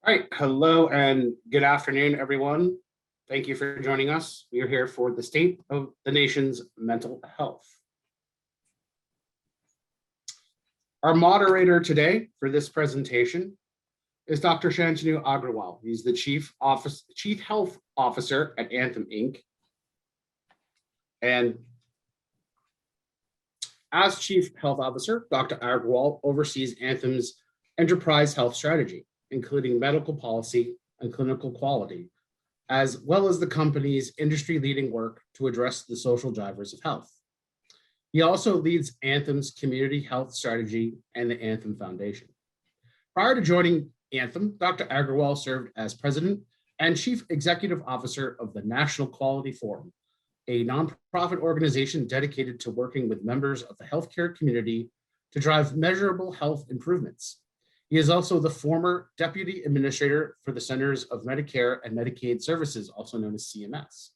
All right, hello and good afternoon, everyone. Thank you for joining us. We are here for the state of the nation's mental health. Our moderator today for this presentation is Dr. Shantanu Agrawal. He's the Chief Health Officer at Anthem, Inc. And as Chief Health Officer, Dr. Agrawal oversees Anthem's enterprise health strategy, including medical policy and clinical quality, as well as the company's industry-leading work to address the social drivers of health. He also leads Anthem's community health strategy and the Anthem Foundation. Prior to joining Anthem, Dr. Agrawal served as President and Chief Executive Officer of the National Quality Forum, a nonprofit organization dedicated to working with members of the healthcare community to drive measurable health improvements. He is also the former Deputy Administrator for the Centers of Medicare and Medicaid Services, also known as CMS,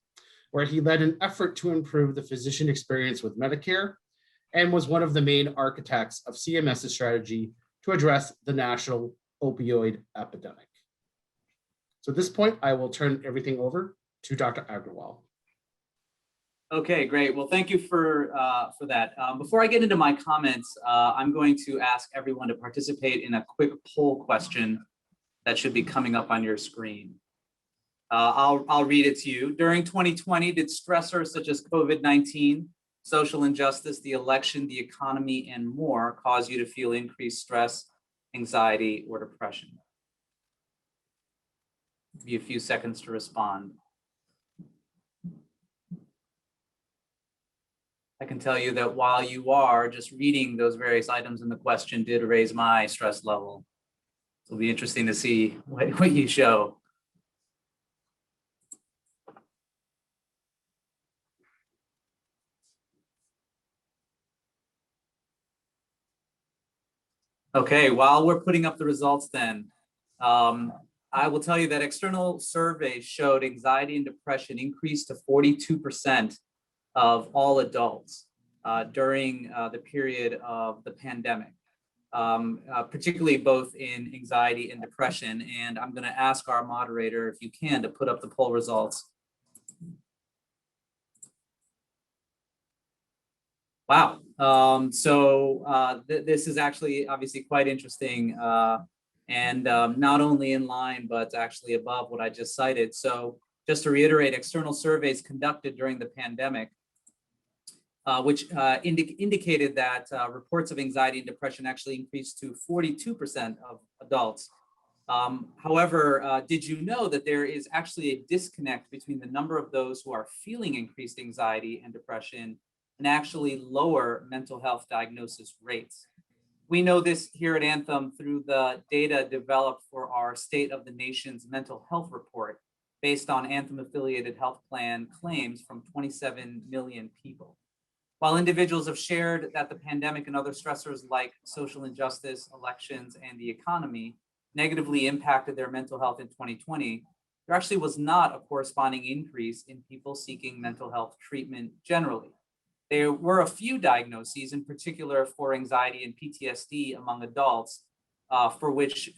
where he led an effort to improve the physician experience with Medicare and was one of the main architects of CMS's strategy to address the national opioid epidemic. So at this point, I will turn everything over to Dr. Agrawal. Okay, great. Well, thank you for that. Before I get into my comments, I'm going to ask everyone to participate in a quick poll question that should be coming up on your screen. I'll read it to you. During 2020, did stressors such as COVID-19, social injustice, the election, the economy, and more cause you to feel increased stress, anxiety, or depression? Give you a few seconds to respond. I can tell you that while you are just reading those various items in the question did raise my stress level. It'll be interesting to see what you show. Okay, while we're putting up the results then, I will tell you that external surveys showed anxiety and depression increased to 42% of all adults during the period of the pandemic, particularly both in anxiety and depression. And I'm going to ask our moderator, if you can, to put up the poll results. Wow. This is actually obviously quite interesting and not only in line, but actually above what I just cited. So just to reiterate, external surveys conducted during the pandemic which indicated that reports of anxiety and depression actually increased to 42% of adults. However, did you know that there is actually a disconnect between the number of those who are feeling increased anxiety and depression and actually lower mental health diagnosis rates? We know this here at Anthem through the data developed for our State of the Nation's Mental Health Report based on Anthem-affiliated health plan claims from 27 million people. While individuals have shared that the pandemic and other stressors like social injustice, elections, and the economy negatively impacted their mental health in 2020, there actually was not a corresponding increase in people seeking mental health treatment generally. There were a few diagnoses, in particular for anxiety and PTSD among adults, for which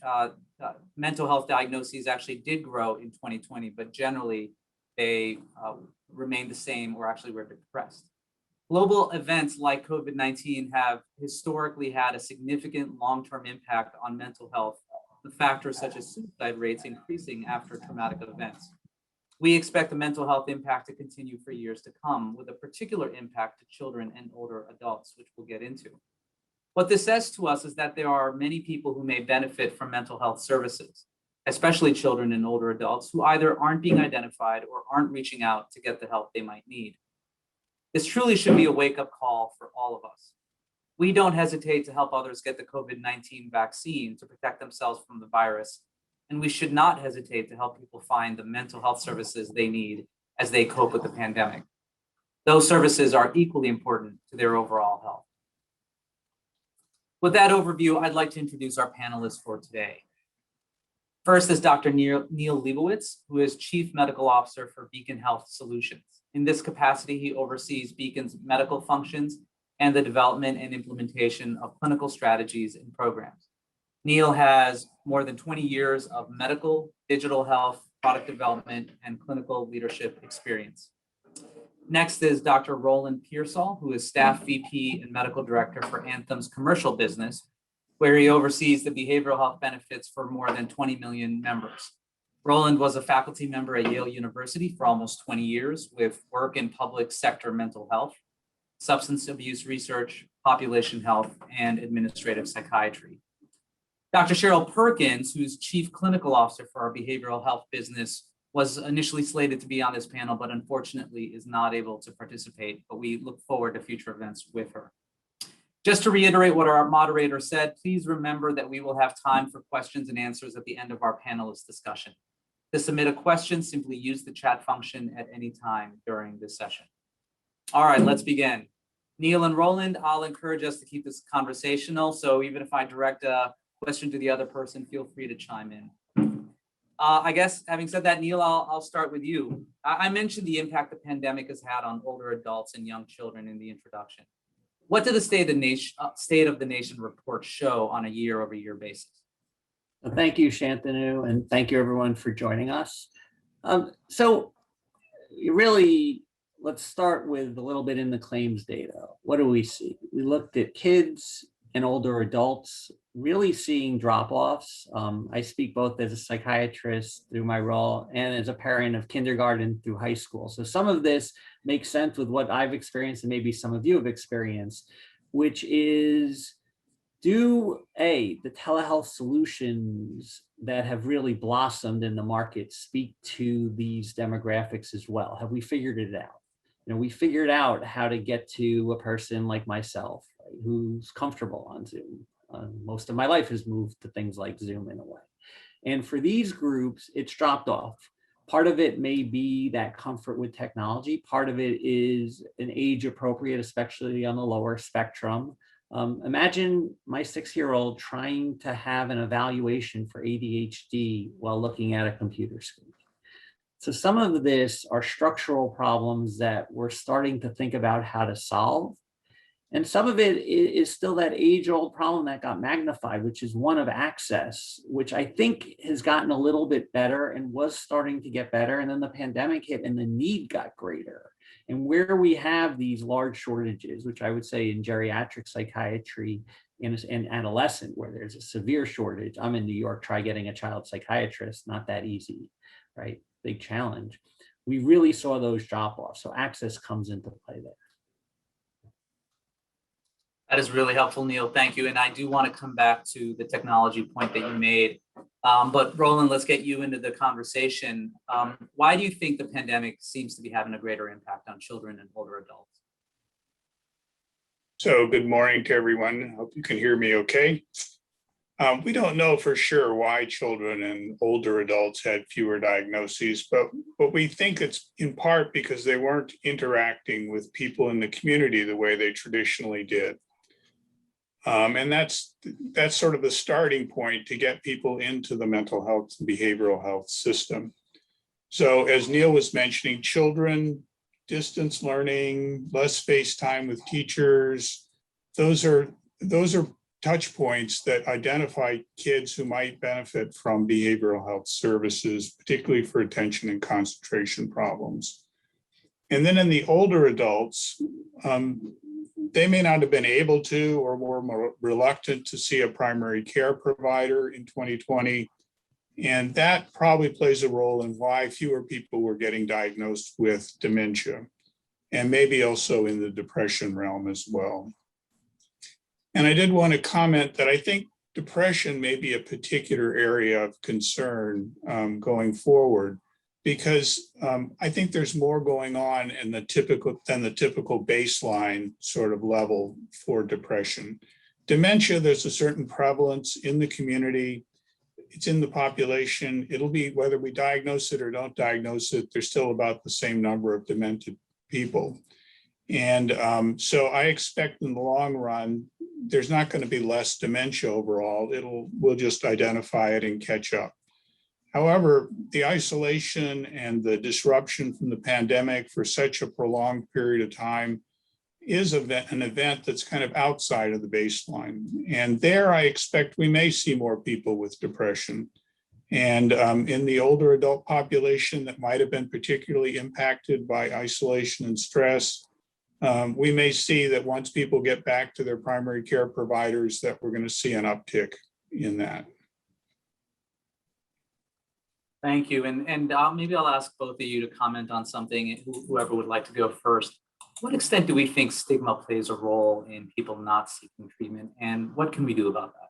mental health diagnoses actually did grow in 2020, but generally they remained the same or actually were depressed. Global events like COVID-19 have historically had a significant long-term impact on mental health, with factors such as suicide rates increasing after traumatic events. We expect the mental health impact to continue for years to come, with a particular impact to children and older adults, which we'll get into. What this says to us is that there are many people who may benefit from mental health services, especially children and older adults who either aren't being identified or aren't reaching out to get the help they might need. This truly should be a wake-up call for all of us. We don't hesitate to help others get the COVID-19 vaccine to protect themselves from the virus, and we should not hesitate to help people find the mental health services they need as they cope with the pandemic. Those services are equally important to their overall health. With that overview, I'd like to introduce our panelists for today. First is Dr. Neil Leibowitz, who is Chief Medical Officer for Beacon Health Solutions. In this capacity, he oversees Beacon's medical functions and the development and implementation of clinical strategies and programs. Neil has more than 20 years of medical, digital health, product development, and clinical leadership experience. Next is Dr. Roland Pearsall, who is Staff VP and Medical Director for Anthem's commercial business, where he oversees the behavioral health benefits for more than 20 million members. Roland was a faculty member at Yale University for almost 20 years with work in public sector mental health, substance abuse research, population health, and administrative psychiatry. Dr. Cheryl Perkins, who's Chief Clinical Officer for our behavioral health business, was initially slated to be on this panel, but unfortunately is not able to participate, but we look forward to future events with her. Just to reiterate what our moderator said, please remember that we will have time for questions and answers at the end of our panelist discussion. To submit a question, simply use the chat function at any time during this session. All right, let's begin. Neil and Roland, I'll encourage us to keep this conversational. So even if I direct a question to the other person, feel free to chime in. I guess having said that, Neil, I'll start with you. I mentioned the impact the pandemic has had on older adults and young children in the introduction. What did the State of the Nation report show on a year-over-year basis? Well, thank you, Shantanu, and thank you everyone for joining us. So really, let's start with a little bit in the claims data. What do we see? We looked at kids and older adults really seeing drop-offs. I speak both as a psychiatrist through my role and as a parent of kindergarten through high school. So some of this makes sense with what I've experienced and maybe some of you have experienced, which is do the telehealth solutions that have really blossomed in the market speak to these demographics as well? Have we figured it out? You know, we figured out how to get to a person like myself, right, who's comfortable on Zoom. Most of my life has moved to things like Zoom in a way. And for these groups, it's dropped off. Part of it may be that comfort with technology. Part of it is an age appropriate, especially on the lower spectrum. Imagine my 6-year-old trying to have an evaluation for ADHD while looking at a computer screen. So some of this are structural problems that we're starting to think about how to solve. And some of it is still that age-old problem that got magnified, which is one of access, which I think has gotten a little bit better and was starting to get better. And then the pandemic hit and the need got greater. And where we have these large shortages, which I would say in geriatric psychiatry and adolescent, where there's a severe shortage. I'm in New York, try getting a child psychiatrist, not that easy, right? Big challenge. We really saw those drop-offs. So access comes into play there. That is really helpful, Neil. Thank you. And I do want to come back to the technology point that you made. But Roland, let's get you into the conversation. Why do you think the pandemic seems to be having a greater impact on children and older adults? So good morning to everyone. Hope you can hear me okay. We don't know for sure why children and older adults had fewer diagnoses, but we think it's in part because they weren't interacting with people in the community the way they traditionally did. And that's sort of the starting point to get people into the mental health and behavioral health system. So as Neil was mentioning, children, distance learning, less face time with teachers, those are touch points that identify kids who might benefit from behavioral health services, particularly for attention and concentration problems. And then in the older adults, they may not have been able to or were more reluctant to see a primary care provider in 2020. And that probably plays a role in why fewer people were getting diagnosed with dementia, and maybe also in the depression realm as well. And I did want to comment that I think depression may be a particular area of concern going forward, because I think there's more going on than the typical baseline sort of level for depression. Dementia, there's a certain prevalence in the community. It's in the population. It'll be, whether we diagnose it or don't diagnose it, there's still about the same number of demented people. And so I expect in the long run, there's not going to be less dementia overall. We'll just identify it and catch up. However, the isolation and the disruption from the pandemic for such a prolonged period of time is an event that's kind of outside of the baseline. And there I expect we may see more people with depression. And in the older adult population that might have been particularly impacted by isolation and stress, we may see that once people get back to their primary care providers, that we're going to see an uptick in that. Thank you. And maybe I'll ask both of you to comment on something, whoever would like to go first. What extent do we think stigma plays a role in people not seeking treatment, and what can we do about that?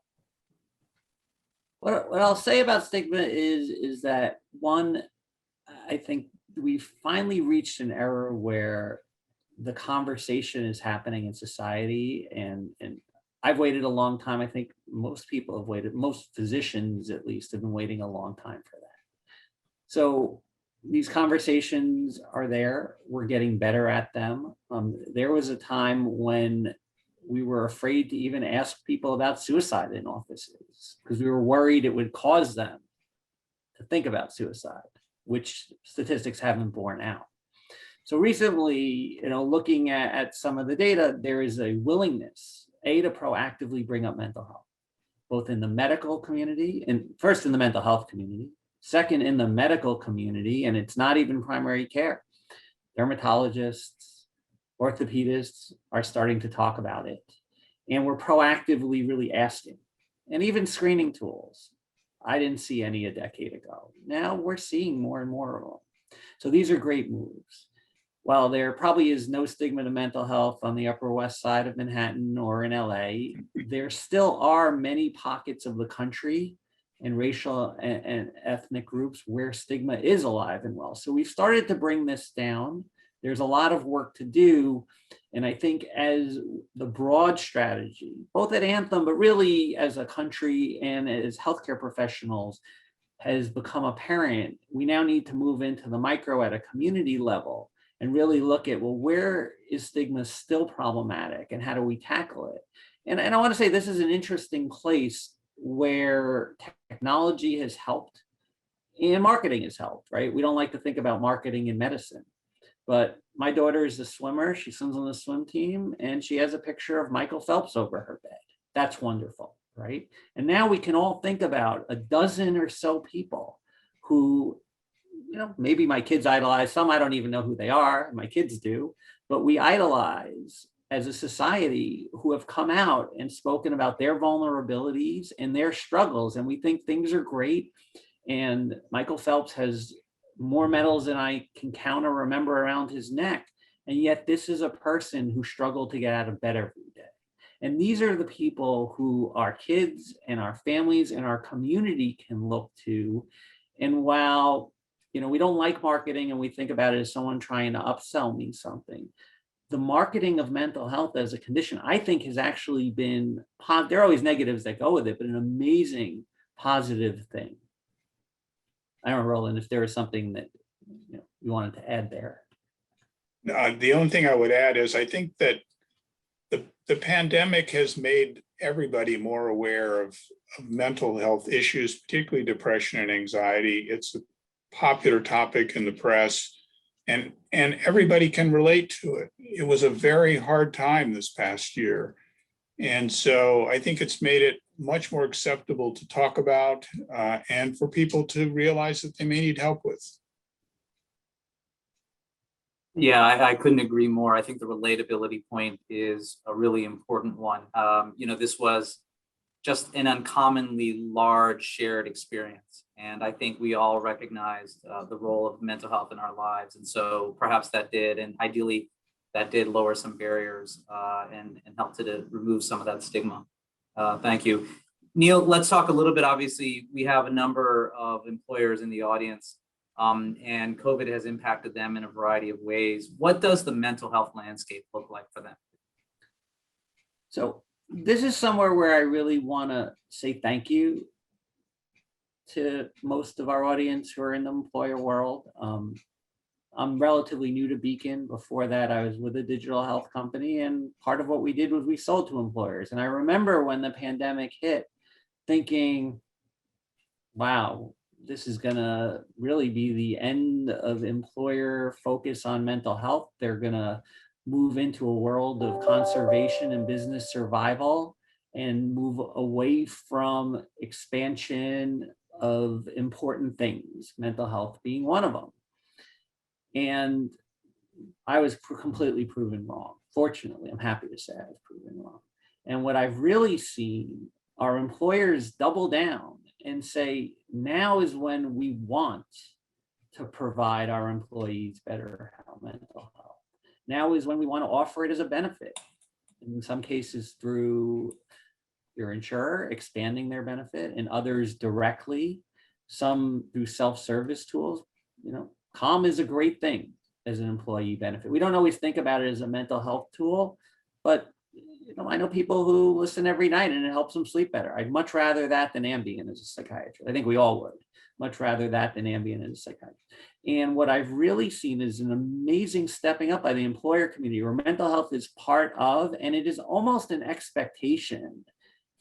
What I'll say about stigma is that, one, I think we've finally reached an era where the conversation is happening in society, and I've waited a long time. I think most people have waited, most physicians at least have been waiting a long time for that. So these conversations are there. We're getting better at them. There was a time when we were afraid to even ask people about suicide in offices because we were worried it would cause them to think about suicide, which statistics haven't borne out. So recently, looking at some of the data, there is a willingness, to proactively bring up mental health, both in the medical community, and first in the mental health community, second in the medical community, and it's not even primary care. Dermatologists, orthopedists are starting to talk about it. And we're proactively really asking, and even screening tools. I didn't see any a decade ago. Now we're seeing more and more of them. So these are great moves. While there probably is no stigma to mental health on the Upper West Side of Manhattan or in LA, there still are many pockets of the country and racial and ethnic groups where stigma is alive and well. So we've started to bring this down. There's a lot of work to do. And I think as the broad strategy, both at Anthem, but really as a country and as healthcare professionals, has become apparent, we now need to move into the micro at a community level and really look at, well, where is stigma still problematic and how do we tackle it? And I want to say this is an interesting place where technology has helped and marketing has helped, right? We don't like to think about marketing in medicine, but my daughter is a swimmer. She swims on the swim team and she has a picture of Michael Phelps over her bed. That's wonderful, right? And now we can all think about a dozen or so people who, maybe my kids idolize, some I don't even know who they are, my kids do, but we idolize as a society who have come out and spoken about their vulnerabilities and their struggles. And we think things are great. And Michael Phelps has more medals than I can count or remember around his neck. And yet this is a person who struggled to get out of bed every day. And these are the people who our kids and our families and our community can look to. And while, we don't like marketing and we think about it as someone trying to upsell me something, the marketing of mental health as a condition, I think, has actually been, there are always negatives that go with it, but an amazing positive thing. I don't know, Roland, if there was something that you wanted to add there. The only thing I would add is I think that the pandemic has made everybody more aware of mental health issues, particularly depression and anxiety. It's a popular topic in the press. And everybody can relate to it. It was a very hard time this past year. And so I think it's made it much more acceptable to talk about and for people to realize that they may need help with. Yeah, I couldn't agree more. I think the relatability point is a really important one. This was just an uncommonly large shared experience. And I think we all recognized the role of mental health in our lives. And so perhaps that did, and ideally that did lower some barriers and help to remove some of that stigma. Thank you. Neil, let's talk a little bit. Obviously, we have a number of employers in the audience and COVID has impacted them in a variety of ways. What does the mental health landscape look like for them? So this is somewhere where I really want to say thank you to most of our audience who are in the employer world. I'm relatively new to Beacon. Before that, I was with a digital health company, and part of what we did was we sold to employers. And I remember when the pandemic hit, thinking, wow, this is gonna really be the end of employer focus on mental health. They're gonna move into a world of conservation and business survival and move away from expansion of important things, mental health being one of them. And I was completely proven wrong. Fortunately, I'm happy to say I was proven wrong. And what I've really seen are employers double down and say, now is when we want to provide our employees better mental health. Now is when we want to offer it as a benefit. In some cases through your insurer expanding their benefit, and others directly, some through self-service tools. You know, Calm is a great thing as an employee benefit. We don't always think about it as a mental health tool, but you know, I know people who listen every night and it helps them sleep better. I'd much rather that than Ambien as a psychiatrist. I think we all would much rather that than Ambien as a psychiatrist. And what I've really seen is an amazing stepping up by the employer community where mental health is part of, and it is almost an expectation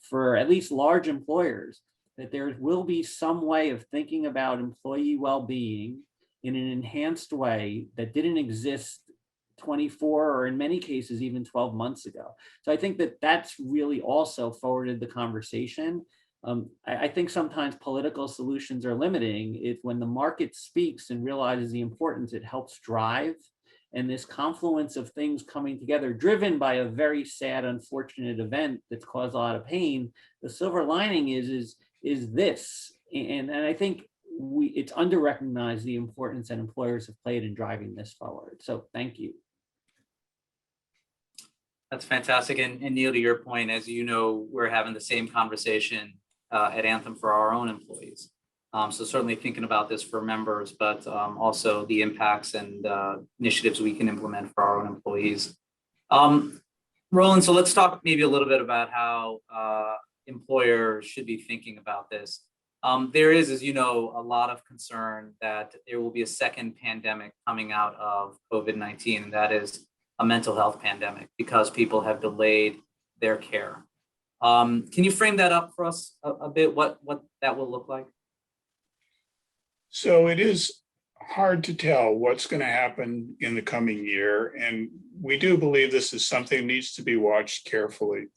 for at least large employers that there will be some way of thinking about employee well-being in an enhanced way that didn't exist 24 or in many cases even 12 months ago. So I think that that's really also forwarded the conversation. I think sometimes political solutions are limiting. If when the market speaks and realizes the importance, it helps drive. And this confluence of things coming together, driven by a very sad, unfortunate event that's caused a lot of pain, the silver lining is this. And I think it's under-recognized the importance that employers have played in driving this forward. So thank you. That's fantastic. And Neil, to your point, as you know, we're having the same conversation at Anthem for our own employees. So certainly thinking about this for members, but also the impacts and initiatives we can implement for our own employees. Roland, so let's talk maybe a little bit about how employers should be thinking about this. There is, as you know, a lot of concern that there will be a second pandemic coming out of COVID-19, and that is a mental health pandemic because people have delayed their care. Can you frame that up for us a bit, what that will look like? So it is hard to tell what's going to happen in the coming year. And we do believe this is something that needs to be watched carefully.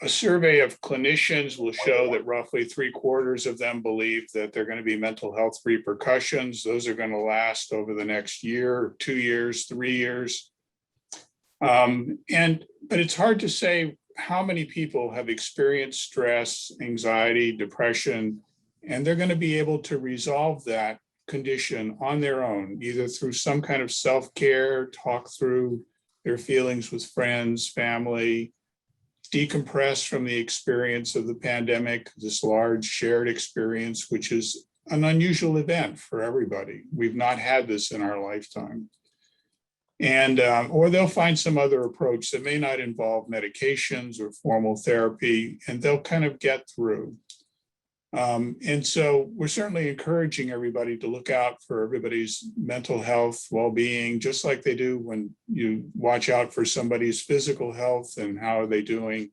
A survey of clinicians will show that roughly 3/4 of them believe that there are going to be mental health repercussions. Those are going to last over the next year, 2 years, 3 years. But it's hard to say how many people have experienced stress, anxiety, depression, and they're going to be able to resolve that condition on their own, either through some kind of self-care, talk through their feelings with friends, family, decompress from the experience of the pandemic, this large shared experience, which is an unusual event for everybody. We've not had this in our lifetime. And or they'll find some other approach that may not involve medications or formal therapy, and they'll kind of get through. And so we're certainly encouraging everybody to look out for everybody's mental health, well-being, just like they do when you watch out for somebody's physical health and how are they doing.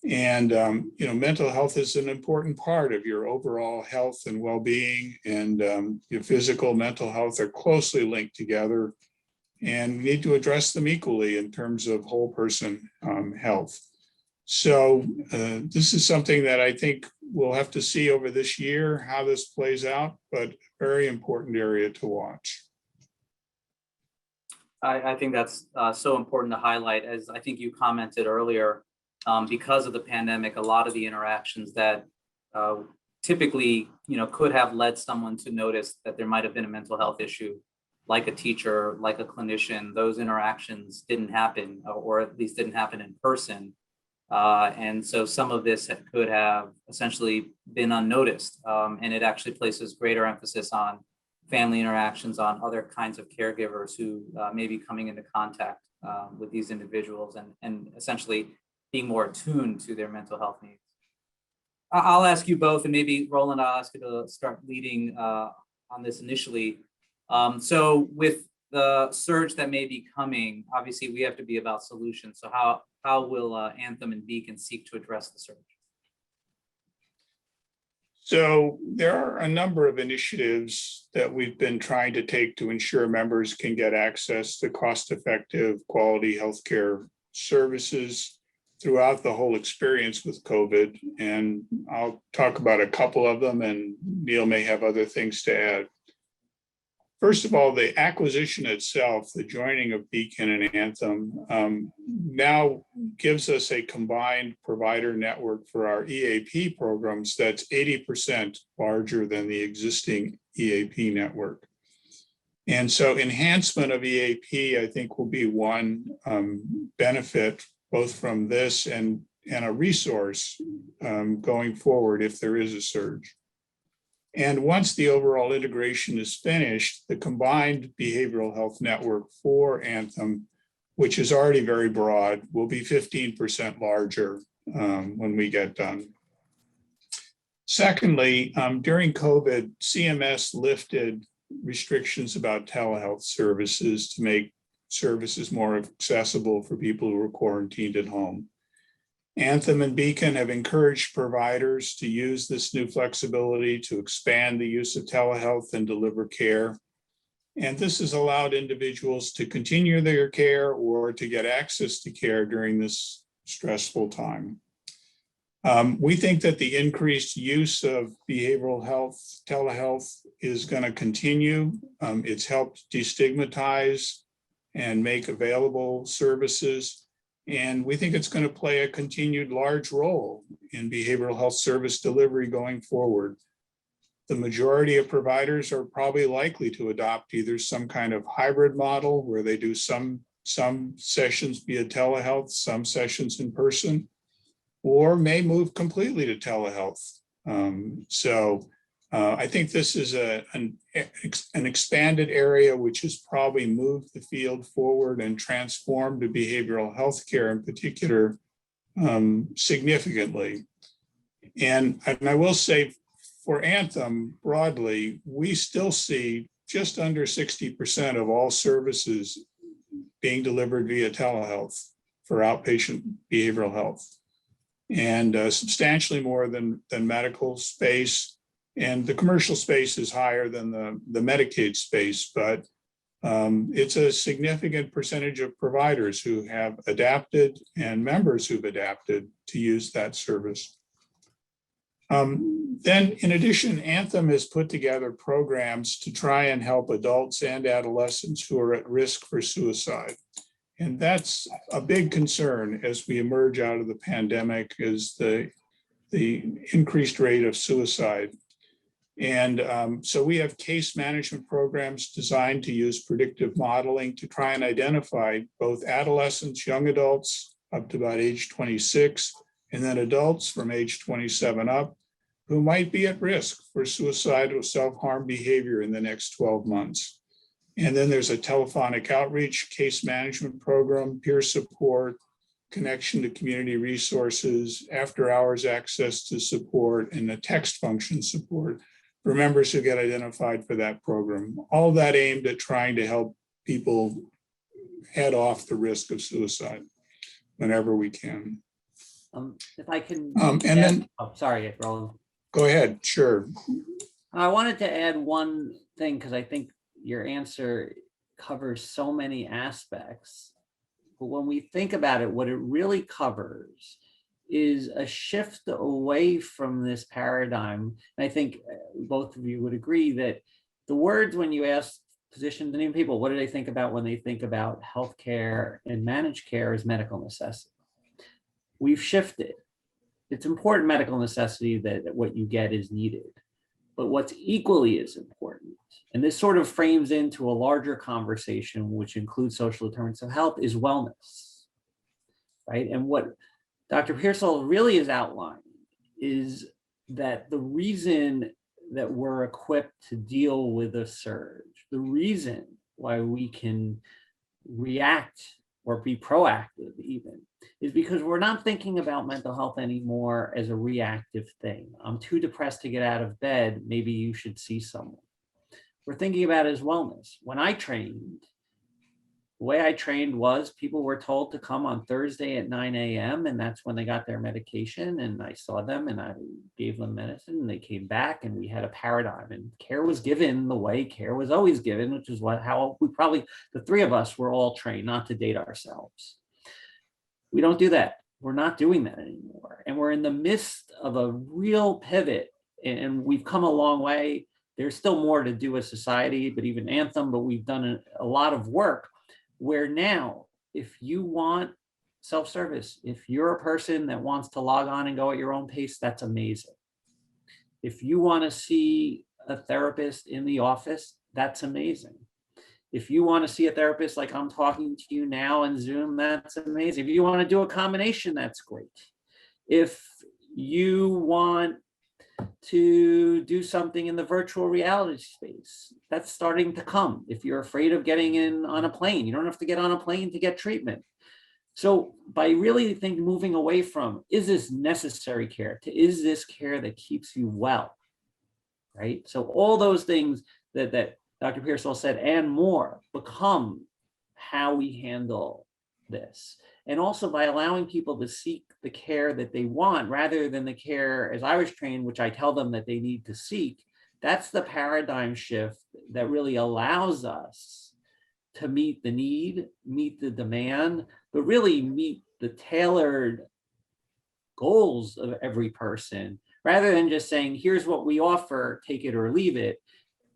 And, mental health is an important part of your overall health and well-being, and your physical, mental health are closely linked together, and we need to address them equally in terms of whole person health. So this is something that I think we'll have to see over this year how this plays out, but very important area to watch. I think that's so important to highlight, as I think you commented earlier, because of the pandemic, a lot of the interactions that typically, could have led someone to notice that there might have been a mental health issue, like a teacher, like a clinician, those interactions didn't happen, or at least didn't happen in person. And so some of this could have essentially been unnoticed. And it actually places greater emphasis on family interactions, on other kinds of caregivers who may be coming into contact with these individuals and essentially being more attuned to their mental health needs. I'll ask you both, and maybe Roland, I'll ask you to start leading on this initially. So with the surge that may be coming, obviously we have to be about solutions. So how will Anthem and Beacon seek to address the surge? So there are a number of initiatives that we've been trying to take to ensure members can get access to cost-effective, quality healthcare services throughout the whole experience with COVID. And I'll talk about a couple of them, and Neil may have other things to add. First of all, the acquisition itself, the joining of Beacon and Anthem, now gives us a combined provider network for our EAP programs that's 80% larger than the existing EAP network. And so enhancement of EAP, I think, will be one benefit, both from this and a resource going forward if there is a surge. And once the overall integration is finished, the combined behavioral health network for Anthem, which is already very broad, will be 15% larger when we get done. Secondly, during COVID, CMS lifted restrictions about telehealth services to make services more accessible for people who are quarantined at home. Anthem and Beacon have encouraged providers to use this new flexibility to expand the use of telehealth and deliver care. And this has allowed individuals to continue their care or to get access to care during this stressful time. We think that the increased use of behavioral health, telehealth, is going to continue. It's helped destigmatize and make available services. And we think it's going to play a continued large role in behavioral health service delivery going forward. The majority of providers are probably likely to adopt either some kind of hybrid model where they do some sessions via telehealth, some sessions in person, or may move completely to telehealth. I think this is an expanded area which has probably moved the field forward and transformed the behavioral health care in particular significantly. And I will say for Anthem broadly, we still see just under 60% of all services being delivered via telehealth for outpatient behavioral health, and substantially more than medical space. And the commercial space is higher than the Medicaid space, but it's a significant percentage of providers who have adapted and members who've adapted to use that service. Then in addition, Anthem has put together programs to try and help adults and adolescents who are at risk for suicide. And that's a big concern as we emerge out of the pandemic, is the increased rate of suicide. And so we have case management programs designed to use predictive modeling to try and identify both adolescents, young adults up to about age 26, and then adults from age 27 up who might be at risk for suicidal self-harm behavior in the next 12 months. And then there's a telephonic outreach, case management program, peer support, connection to community resources, after hours access to support, and a text function support for members who get identified for that program. All that aimed at trying to help people head off the risk of suicide whenever we can. If I can, And then, sorry, Roland. go ahead, sure. I wanted to add one thing because I think your answer covers so many aspects. But when we think about it, what it really covers is a shift away from this paradigm. And I think both of you would agree that the words, when you ask physicians and even people, what do they think about when they think about healthcare and managed care, is medical necessity. We've shifted. It's important medical necessity that what you get is needed. But what's equally as important, and this sort of frames into a larger conversation, which includes social determinants of health, is wellness, right? And what Dr. Pearsall really is outlining is that the reason that we're equipped to deal with a surge, the reason why we can react or be proactive even, is because we're not thinking about mental health anymore as a reactive thing. I'm too depressed to get out of bed, maybe you should see someone. We're thinking about it as wellness. When I trained, The way I trained was people were told to come on Thursday at 9 a.m. and that's when they got their medication. And I saw them and I gave them medicine and they came back and we had a paradigm and care was given the way care was always given, which is how we probably, the three of us were all trained, not to date ourselves. We don't do that. We're not doing that anymore. And we're in the midst of a real pivot and we've come a long way. There's still more to do as society, but even Anthem, but we've done a lot of work where now, if you want self-service, if you're a person that wants to log on and go at your own pace, that's amazing. If you want to see a therapist in the office, that's amazing. If you want to see a therapist like I'm talking to you now in Zoom, that's amazing. If you want to do a combination, that's great. If you want to do something in the virtual reality space, that's starting to come. If you're afraid of getting in on a plane, you don't have to get on a plane to get treatment. So by really moving away from, is this necessary care, to is this care that keeps you well, right? So all those things that Dr. Pearsall said and more become how we handle this. And also by allowing people to seek the care that they want rather than the care as I was trained, which I tell them that they need to seek. That's the paradigm shift that really allows us to meet the need, meet the demand, but really meet the tailored goals of every person rather than just saying, here's what we offer, take it or leave it.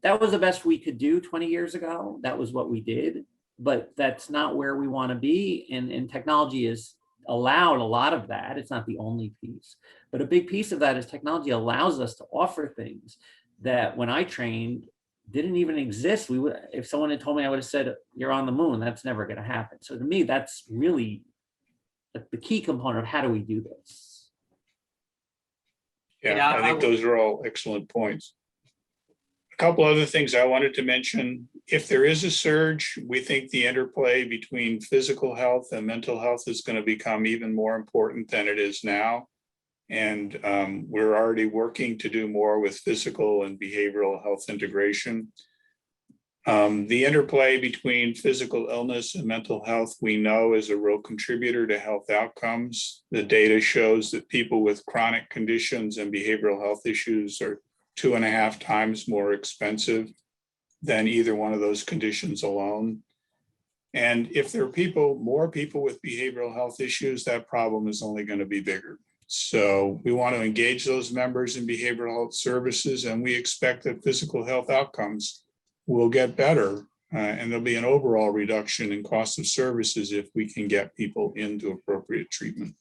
That was the best we could do 20 years ago. That was what we did. But that's not where we want to be. And technology has allowed a lot of that. It's not the only piece, but a big piece of that is technology allows us to offer things that when I trained didn't even exist. If someone had told me, I would have said, you're on the moon. That's never going to happen. So to me, that's really the key component of how do we do this? Yeah, I think those are all excellent points. A couple other things I wanted to mention. If there is a surge, we think the interplay between physical health and mental health is going to become even more important than it is now. And we're already working to do more with physical and behavioral health integration. The interplay between physical illness and mental health, we know, is a real contributor to health outcomes. The data shows that people with chronic conditions and behavioral health issues are 2.5 times more expensive than either one of those conditions alone. And if there are more people with behavioral health issues, that problem is only going to be bigger. So we want to engage those members in behavioral health services, and we expect that physical health outcomes will get better, and there'll be an overall reduction in cost of services if we can get people into appropriate treatment.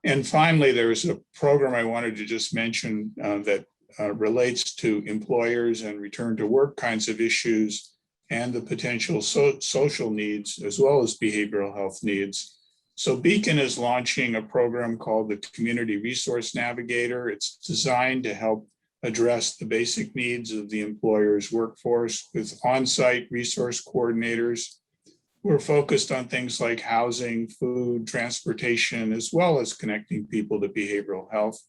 And finally, there's a program I wanted to just mention that relates to employers and return to work kinds of issues and the potential social needs as well as behavioral health needs. So Beacon is launching a program called the Community Resource Navigator. It's designed to help address the basic needs of the employer's workforce with on-site resource coordinators. We're focused on things like housing, food, transportation, as well as connecting people to behavioral health.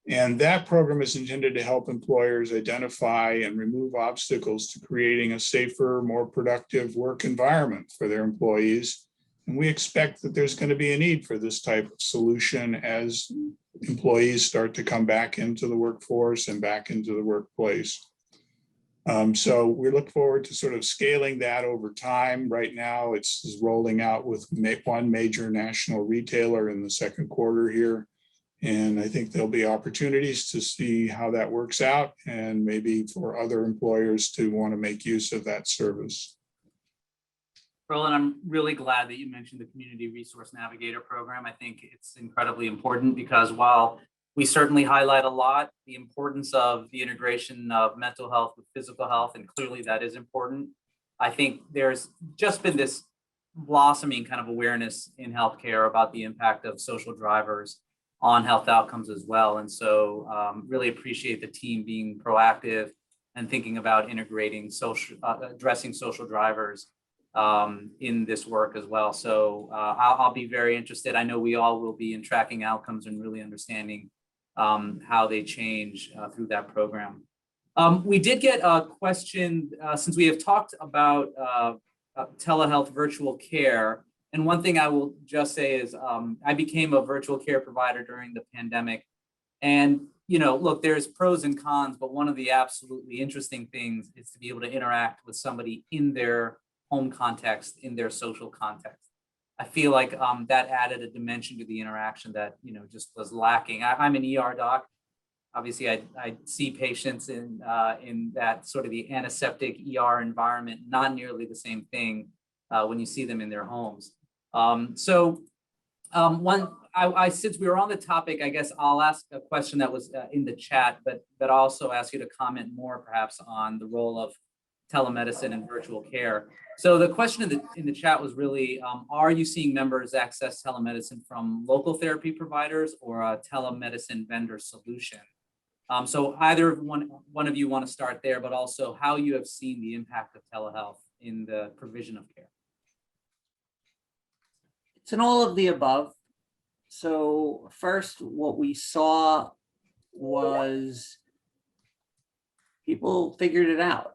And that program is intended to help employers identify and remove obstacles to creating a safer, more productive work environment for their employees. And we expect that there's going to be a need for this type of solution as employees start to come back into the workforce and back into the workplace. So we look forward to sort of scaling that over time. Right now, it's rolling out with one major national retailer in the second quarter here. And I think there'll be opportunities to see how that works out and maybe for other employers to want to make use of that service. Roland, I'm really glad that you mentioned the Community Resource Navigator program. I think it's incredibly important because while we certainly highlight a lot the importance of the integration of mental health with physical health, and clearly that is important, I think there's just been this blossoming kind of awareness in healthcare about the impact of social drivers on health outcomes as well. And so really appreciate the team being proactive and thinking about integrating addressing social drivers in this work as well. So I'll be very interested. I know we all will be in tracking outcomes and really understanding how they change through that program. We did get a question, since we have talked about telehealth virtual care. And one thing I will just say is I became a virtual care provider during the pandemic. And, look, there's pros and cons, but one of the absolutely interesting things is to be able to interact with somebody in their home context, in their social context. I feel like that added a dimension to the interaction that, just was lacking. I'm an ER doc. Obviously, I see patients in that sort of the antiseptic ER environment, not nearly the same thing when you see them in their homes. Since we were on the topic, I guess I'll ask a question that was in the chat, but also ask you to comment more perhaps on the role of telemedicine and virtual care. So the question in the chat was really, are you seeing members access telemedicine from local therapy providers or a telemedicine vendor solution? So either one of you want to start there, but also how you have seen the impact of telehealth in the provision of care. It's in all of the above. So first, what we saw was people figured it out.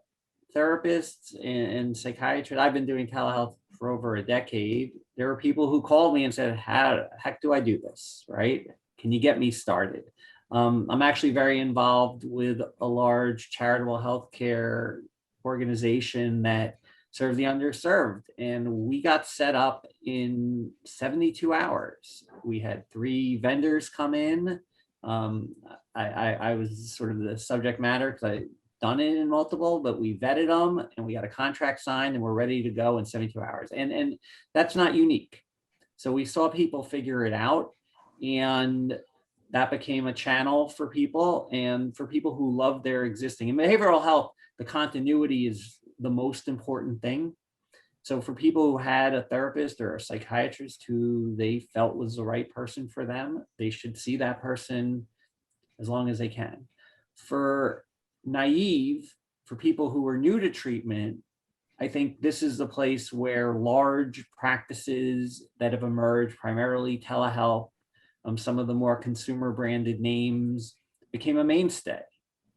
Therapists and psychiatrists, I've been doing telehealth for over a decade. There were people who called me and said, how the heck do I do this, right? Can you get me started? I'm actually very involved with a large charitable healthcare organization that serves the underserved. And we got set up in 72 hours. We had 3 vendors come in. I was sort of the subject matter because I done it in multiple, but we vetted them and we got a contract signed and we're ready to go in 72 hours. And that's not unique. So we saw people figure it out, and that became a channel for people, and for people who love their existing. In behavioral health, the continuity is the most important thing. So for people who had a therapist or a psychiatrist who they felt was the right person for them, they should see that person as long as they can. For people who are new to treatment, I think this is the place where large practices that have emerged, primarily telehealth, some of the more consumer branded names, became a mainstay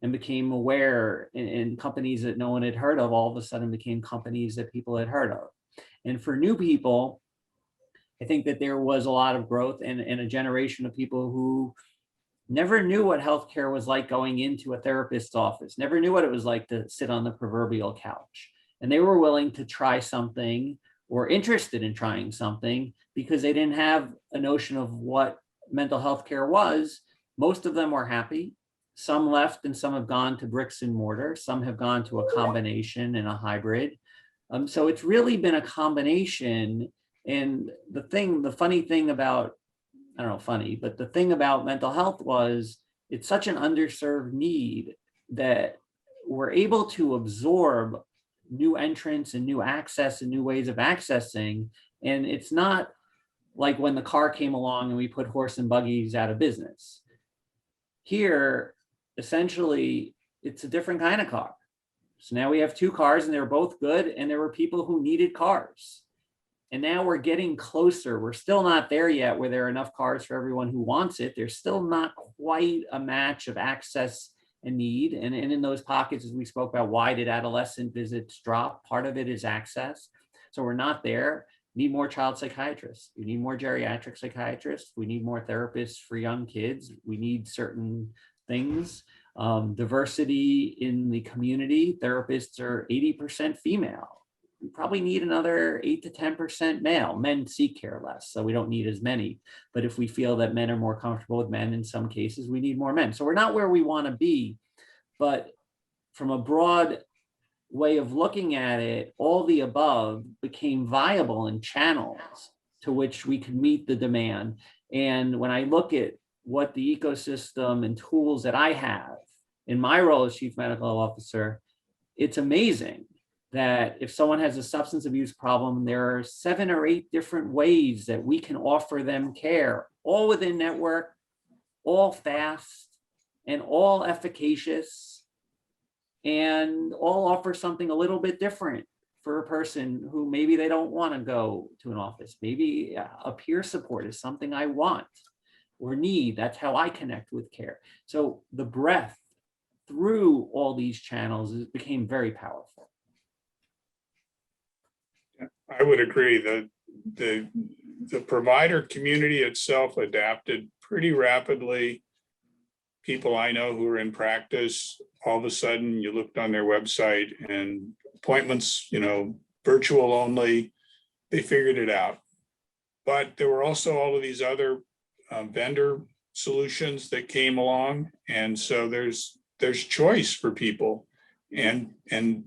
and became aware, and companies that no one had heard of all of a sudden became companies that people had heard of. And for new people, I think that there was a lot of growth and a generation of people who never knew what healthcare was like going into a therapist's office, never knew what it was like to sit on the proverbial couch. And they were willing to try something or interested in trying something because they didn't have a notion of what mental health care was. Most of them were happy. Some left and some have gone to bricks and mortar. Some have gone to a combination and a hybrid. So it's really been a combination. And the funny thing about, I don't know, funny, but the thing about mental health was it's such an underserved need that we're able to absorb new entrants and new access and new ways of accessing. And it's not like when the car came along and we put horse and buggies out of business. Here, essentially, it's a different kind of car. So now we have 2 cars and they're both good, and there were people who needed cars. And now we're getting closer. We're still not there yet where there are enough cars for everyone who wants it. There's still not quite a match of access and need. And in those pockets, as we spoke about, why did adolescent visits drop? Part of it is access. So we're not there. We need more child psychiatrists. We need more geriatric psychiatrists. We need more therapists for young kids. We need certain things. Diversity in the community. Therapists are 80% female. We probably need another 8 to 10% male. Men seek care less, so we don't need as many. But if we feel that men are more comfortable with men in some cases, we need more men. So we're not where we want to be. But from a broad way of looking at it, all the above became viable in channels to which we could meet the demand. And when I look at what the ecosystem and tools that I have in my role as Chief Medical Officer, it's amazing that if someone has a substance abuse problem, there are 7 or 8 different ways that we can offer them care, all within network, all fast, and all efficacious, and all offer something a little bit different for a person who maybe they don't want to go to an office. Maybe a peer support is something I want or need. That's how I connect with care. So the breadth through all these channels became very powerful. I would agree that the provider community itself adapted pretty rapidly. People I know who are in practice, all of a sudden you looked on their website and appointments, virtual only, they figured it out. But there were also all of these other vendor solutions that came along. And so there's choice for people. And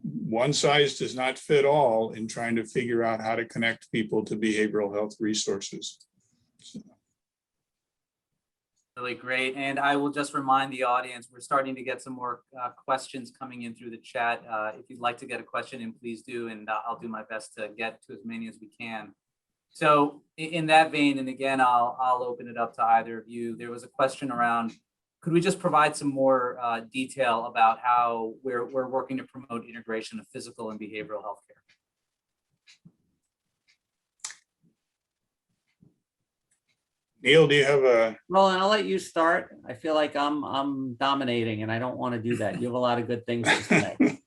one size does not fit all in trying to figure out how to connect people to behavioral health resources. Really great. And I will just remind the audience, we're starting to get some more questions coming in through the chat. If you'd like to get a question in, please do, and I'll do my best to get to as many as we can. So in that vein, and again, I'll open it up to either of you. There was a question around, could we just provide some more detail about how we're working to promote integration of physical and behavioral healthcare? Neil, do you have a? Roland, I'll let you start. I feel like I'm dominating and I don't want to do that. You have a lot of good things to say.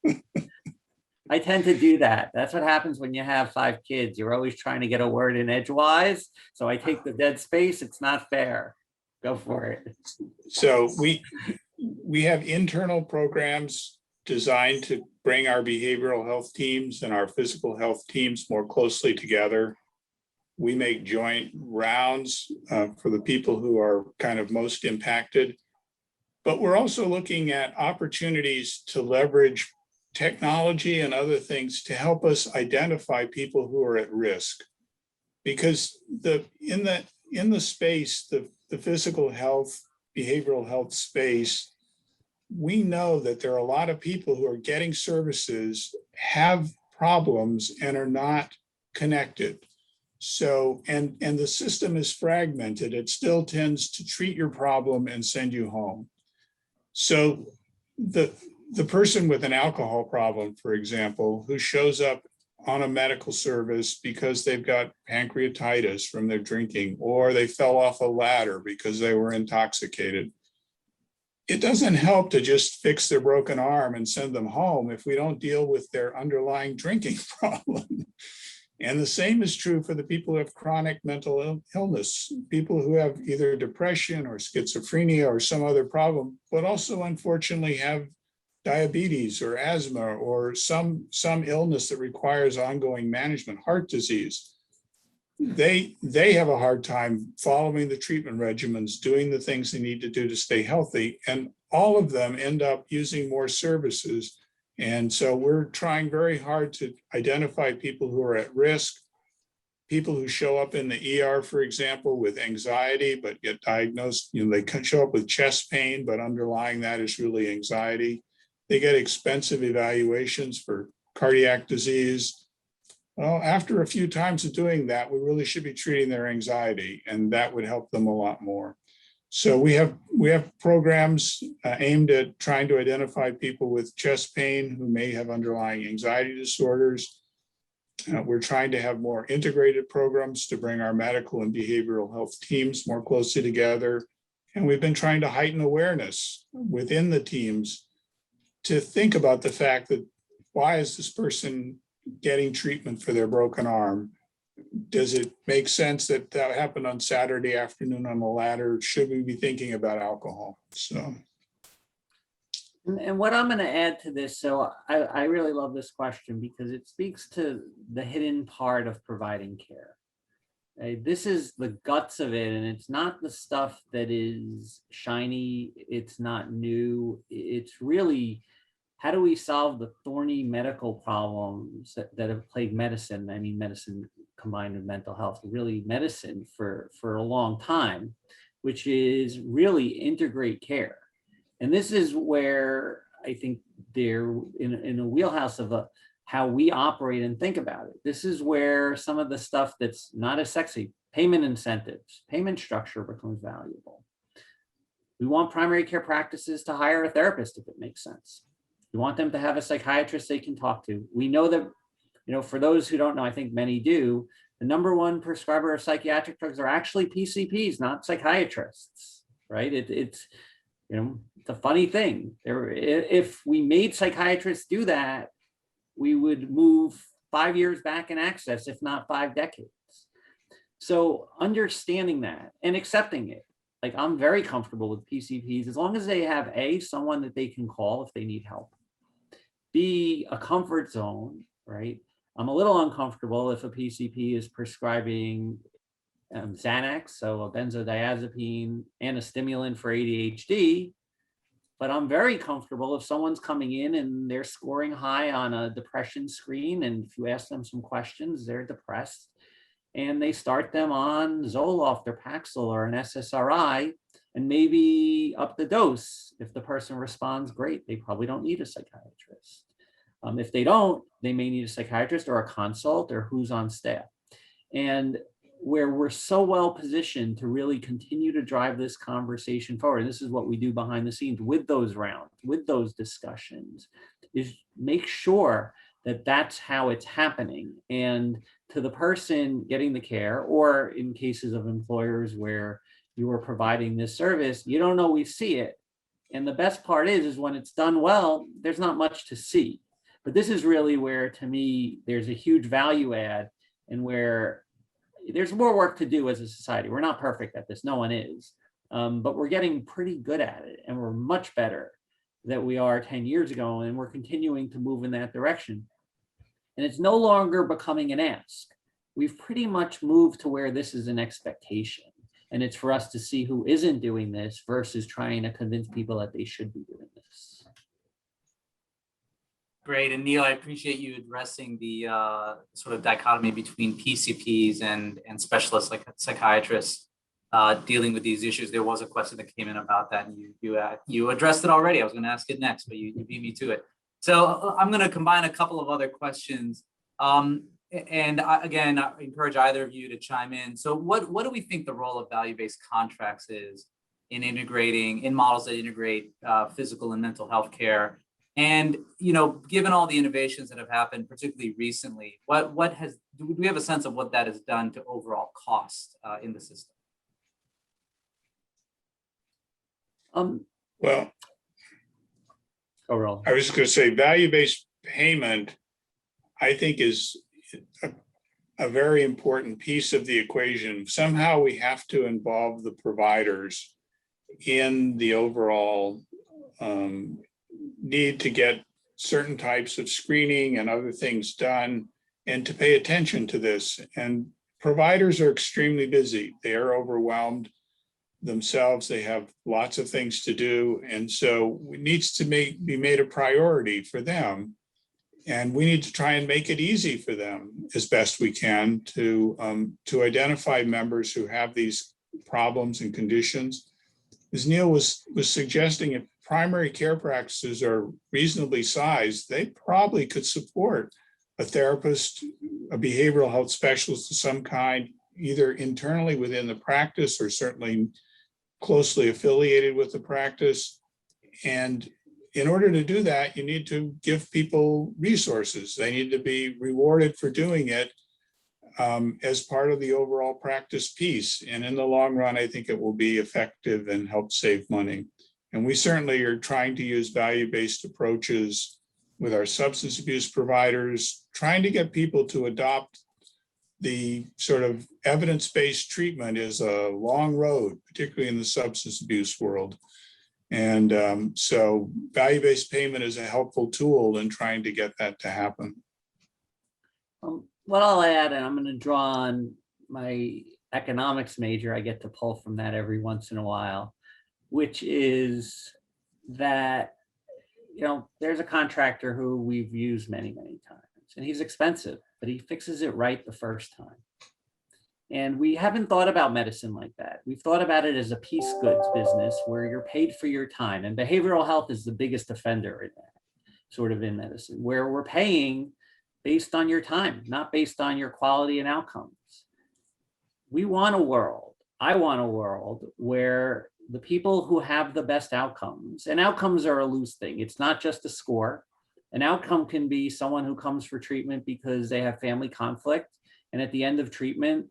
I tend to do that. That's what happens when you have 5 kids. You're always trying to get a word in edgewise. So I take the dead space. It's not fair. Go for it. So we have internal programs designed to bring our behavioral health teams and our physical health teams more closely together. We make joint rounds for the people who are kind of most impacted. But we're also looking at opportunities to leverage technology and other things to help us identify people who are at risk. Because in the space, the physical health, behavioral health space, we know that there are a lot of people who are getting services, have problems, and are not connected. So, and the system is fragmented. It still tends to treat your problem and send you home. So the person with an alcohol problem, for example, who shows up on a medical service because they've got pancreatitis from their drinking, or they fell off a ladder because they were intoxicated. It doesn't help to just fix their broken arm and send them home if we don't deal with their underlying drinking problem. And the same is true for the people who have chronic mental illness, people who have either depression or schizophrenia or some other problem, but also unfortunately have diabetes or asthma or some illness that requires ongoing management, heart disease. They have a hard time following the treatment regimens, doing the things they need to do to stay healthy, and all of them end up using more services. And so we're trying very hard to identify people who are at risk, people who show up in the ER, for example, with anxiety, but get diagnosed, they can show up with chest pain, but underlying that is really anxiety. They get expensive evaluations for cardiac disease. Well, after a few times of doing that, we really should be treating their anxiety, and that would help them a lot more. So we have programs aimed at trying to identify people with chest pain who may have underlying anxiety disorders. We're trying to have more integrated programs to bring our medical and behavioral health teams more closely together. And we've been trying to heighten awareness within the teams to think about the fact that, why is this person getting treatment for their broken arm? Does it make sense that that happened on Saturday afternoon on the ladder? Should we be thinking about alcohol? So. And what I'm going to add to this, so I really love this question because it speaks to the hidden part of providing care. This is the guts of it, and it's not the stuff that is shiny, it's not new, it's really, how do we solve the thorny medical problems that have plagued medicine? I mean, medicine combined with mental health, really medicine for a long time, which is really integrate care. And this is where I think they're in a wheelhouse of how we operate and think about it. This is where some of the stuff that's not as sexy, payment incentives, payment structure becomes valuable. We want primary care practices to hire a therapist if it makes sense. We want them to have a psychiatrist they can talk to. We know that, for those who don't know, I think many do, the #1 prescriber of psychiatric drugs are actually PCPs, not psychiatrists, right? It's a funny thing. If we made psychiatrists do that, we would move 5 years back in access, if not 5 decades. So understanding that and accepting it, like I'm very comfortable with PCPs as long as they have A, someone that they can call if they need help, B, a comfort zone, right? I'm a little uncomfortable if a PCP is prescribing Xanax, so a benzodiazepine and a stimulant for ADHD, but I'm very comfortable if someone's coming in and they're scoring high on a depression screen, and if you ask them some questions, they're depressed, and they start them on Zoloft or Paxil or an SSRI, and maybe up the dose. If the person responds, great, they probably don't need a psychiatrist. If they don't, they may need a psychiatrist or a consult or who's on staff. And where we're so well positioned to really continue to drive this conversation forward, and this is what we do behind the scenes with those rounds, with those discussions, is make sure that that's how it's happening. And to the person getting the care, or in cases of employers where you are providing this service, you don't always see it. And the best part is when it's done well, there's not much to see. But this is really where, to me, there's a huge value add, and where there's more work to do as a society. We're not perfect at this, no one is, but we're getting pretty good at it, and we're much better than we are 10 years ago, and we're continuing to move in that direction. And it's no longer becoming an ask. We've pretty much moved to where this is an expectation, and it's for us to see who isn't doing this versus trying to convince people that they should be doing this. Great. And Neil, I appreciate you addressing the sort of dichotomy between PCPs and specialists like psychiatrists dealing with these issues. There was a question that came in about that, and you addressed it already. I was going to ask it next, but you beat me to it. So I'm going to combine a couple of other questions. And again, I encourage either of you to chime in. So what do we think the role of value-based contracts is in integrating, in models that integrate physical and mental health care? And, you know, given all the innovations that have happened, particularly recently, do we have a sense of what that has done to overall cost in the system? Well, Overall, I was going to say value-based payment, I think, is a very important piece of the equation. Somehow we have to involve the providers in the overall need to get certain types of screening and other things done, and to pay attention to this. And providers are extremely busy. They are overwhelmed themselves. They have lots of things to do. And so it needs to be made a priority for them. And we need to try and make it easy for them as best we can to identify members who have these problems and conditions. As Neil was suggesting, if primary care practices are reasonably sized, they probably could support a therapist, a behavioral health specialist of some kind, either internally within the practice or certainly closely affiliated with the practice. And in order to do that, you need to give people resources. They need to be rewarded for doing it as part of the overall practice piece. And in the long run, I think it will be effective and help save money. And we certainly are trying to use value-based approaches with our substance abuse providers, trying to get people to adopt the sort of evidence-based treatment is a long road, particularly in the substance abuse world. And so value-based payment is a helpful tool in trying to get that to happen. What I'll add, and I'm going to draw on my economics major, I get to pull from that every once in a while, which is that, you know, there's a contractor who we've used many, many times, and he's expensive, but he fixes it right the first time. And we haven't thought about medicine like that. We've thought about it as a piece goods business where you're paid for your time. And behavioral health is the biggest offender in that, sort of in medicine, where we're paying based on your time, not based on your quality and outcomes. We want a world, I want a world where the people who have the best outcomes, and outcomes are a loose thing. It's not just a score. An outcome can be someone who comes for treatment because they have family conflict, and at the end of treatment,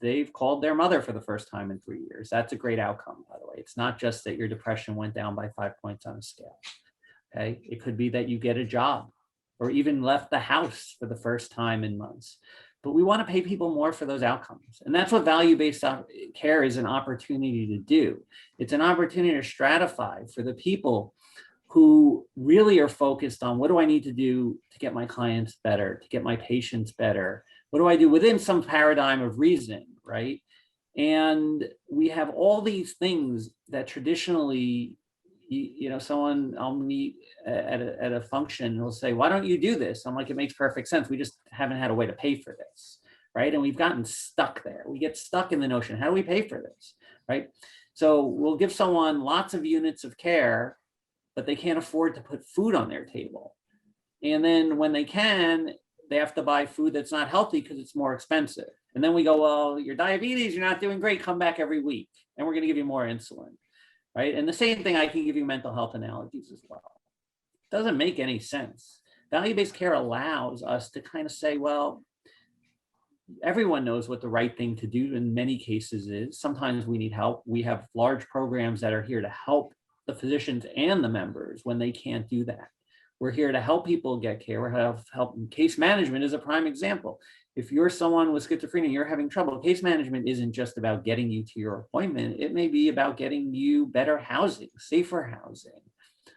they've called their mother for the first time in 3 years. That's a great outcome, by the way. It's not just that your depression went down by 5 points on a scale. Okay, it could be that you get a job or even left the house for the first time in months. But we want to pay people more for those outcomes. And that's what value-based care is an opportunity to do. It's an opportunity to stratify for the people who really are focused on, what do I need to do to get my clients better, to get my patients better? What do I do within some paradigm of reason, right? And we have all these things that traditionally, someone I'll meet at a function and will say, why don't you do this? I'm like, it makes perfect sense. We just haven't had a way to pay for this, right? And we've gotten stuck there. We get stuck in the notion, how do we pay for this, right? So we'll give someone lots of units of care, but they can't afford to put food on their table. And then when they can, they have to buy food that's not healthy because it's more expensive. And then we go, well, your diabetes, you're not doing great, come back every week, and we're gonna give you more insulin, right? And the same thing, I can give you mental health analogies as well. Doesn't make any sense. Value-based care allows us to kind of say, well, everyone knows what the right thing to do in many cases is. Sometimes we need help. We have large programs that are here to help the physicians and the members when they can't do that. We're here to help people get care. We have help. Case management is a prime example. If you're someone with schizophrenia, you're having trouble, case management isn't just about getting you to your appointment. It may be about getting you better housing, safer housing.